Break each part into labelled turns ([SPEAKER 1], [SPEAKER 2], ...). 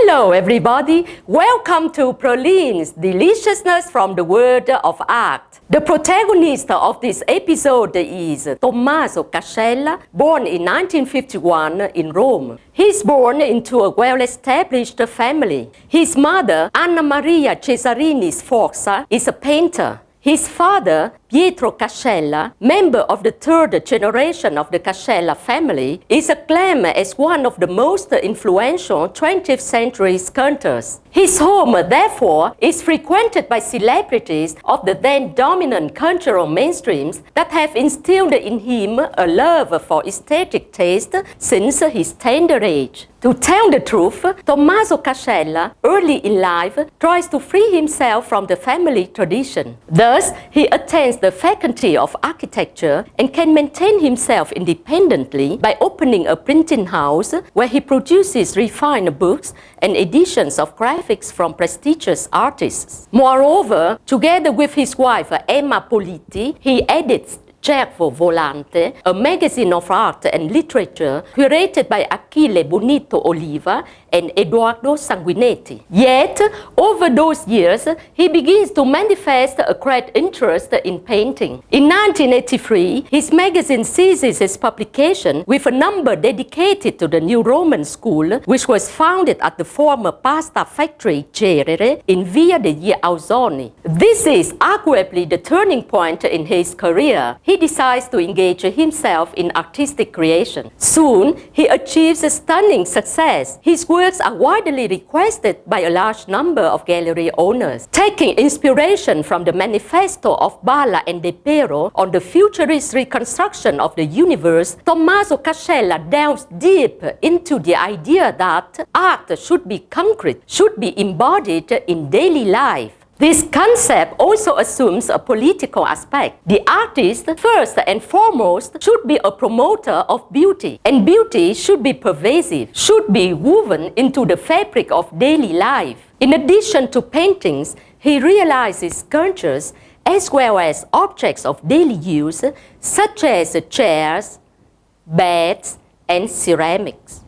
[SPEAKER 1] Hello everybody, welcome to Pralines, Deliciousness from the World of Art. The protagonist of this episode is Tommaso Cascella, born in 1951 in Rome. He's born into a well-established family. His mother, Annamaria Cesarini Sforza, is a painter. His father, Pietro Cascella, member of the third generation of the Cascella family, is acclaimed as one of the most influential 20th century sculptors. His home, therefore, is frequented by celebrities of the then dominant cultural mainstreams that have instilled in him a love for aesthetic taste since his tender age. To tell the truth, Tommaso Cascella, early in life, tries to free himself from the family tradition. Thus, he attains the faculty of architecture and can maintain himself independently by opening a printing house where he produces refined books and editions of graphics from prestigious artists. Moreover, together with his wife Emma Politi, he edits Cervo Volante, a magazine of art and literature curated by Achille Bonito Oliva and Edoardo Sanguinetti. Yet, over those years, he begins to manifest a great interest in painting. In 1983, his magazine ceases its publication with a number dedicated to the New Roman School, which was founded at the former pasta factory Cerere in Via degli Ausoni. This is arguably the turning point in his career. He decides to engage himself in artistic creation. Soon, he achieves a stunning success. His works are widely requested by a large number of gallery owners. Taking inspiration from the manifesto of Balla and De Pero on the futurist reconstruction of the universe, Tommaso Cascella delves deep into the idea that art should be concrete, should be embodied in daily life. This concept also assumes a political aspect. The artist, first and foremost, should be a promoter of beauty, and beauty should be pervasive, should be woven into the fabric of daily life. In addition to paintings, he realizes sculptures as well as objects of daily use, such as chairs, beds, and ceramics.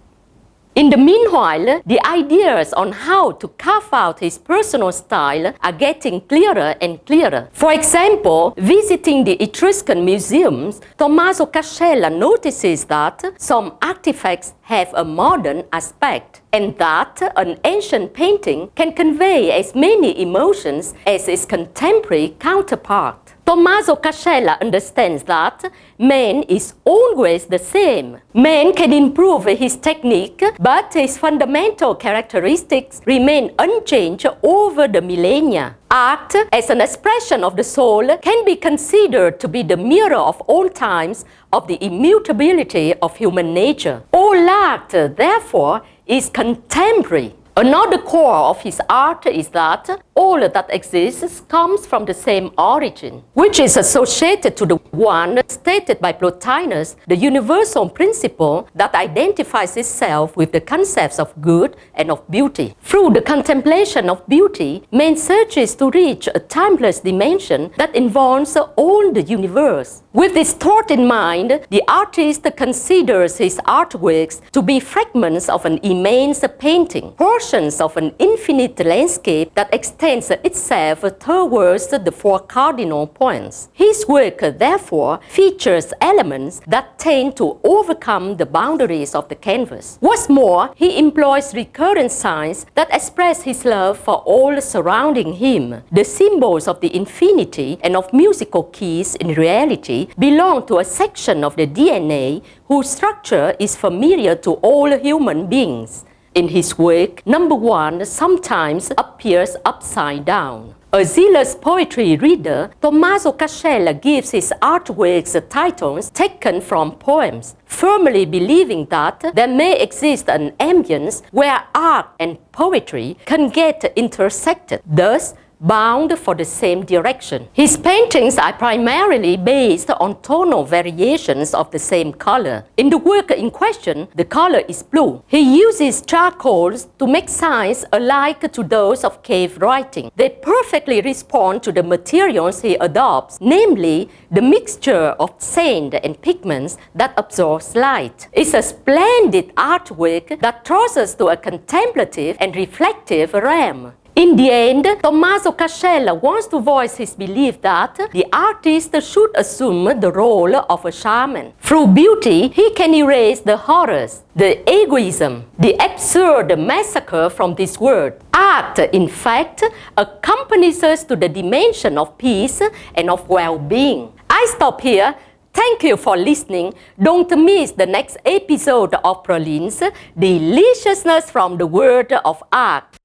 [SPEAKER 1] In the meanwhile, the ideas on how to carve out his personal style are getting clearer and clearer. For example, visiting the Etruscan museums, Tommaso Cascella notices that some artifacts have a modern aspect, and that an ancient painting can convey as many emotions as its contemporary counterpart. Tommaso Cascella understands that man is always the same. Man can improve his technique, but his fundamental characteristics remain unchanged over the millennia. Art, as an expression of the soul, can be considered to be the mirror of all times of the immutability of human nature. All art, therefore, is contemporary. Another core of his art is that all that exists comes from the same origin, which is associated to the one stated by Plotinus, the universal principle that identifies itself with the concepts of good and of beauty. Through the contemplation of beauty, man searches to reach a timeless dimension that involves all the universe. With this thought in mind, the artist considers his artworks to be fragments of an immense painting, portions of an infinite landscape that extends itself towards the four cardinal points. His work, therefore, features elements that tend to overcome the boundaries of the canvas. What's more, he employs recurrent signs that express his love for all surrounding him. The symbols of the infinity and of musical keys in reality belong to a section of the DNA whose structure is familiar to all human beings. In his work, number one sometimes appears upside down. A zealous poetry reader, Tommaso Cascella gives his artworks titles taken from poems, firmly believing that there may exist an ambience where art and poetry can get intersected. Thus, bound for the same direction. His paintings are primarily based on tonal variations of the same color. In the work in question, the color is blue. He uses charcoals to make signs alike to those of cave writing. They perfectly respond to the materials he adopts, namely the mixture of sand and pigments that absorbs light. It's a splendid artwork that draws us to a contemplative and reflective realm. In the end, Tommaso Cascella wants to voice his belief that the artist should assume the role of a shaman. Through beauty, he can erase the horrors, the egoism, the absurd massacre from this world. Art, in fact, accompanies us to the dimension of peace and of well-being. I stop here. Thank you for listening. Don't miss the next episode of Pralines, Deliciousness from the World of Art.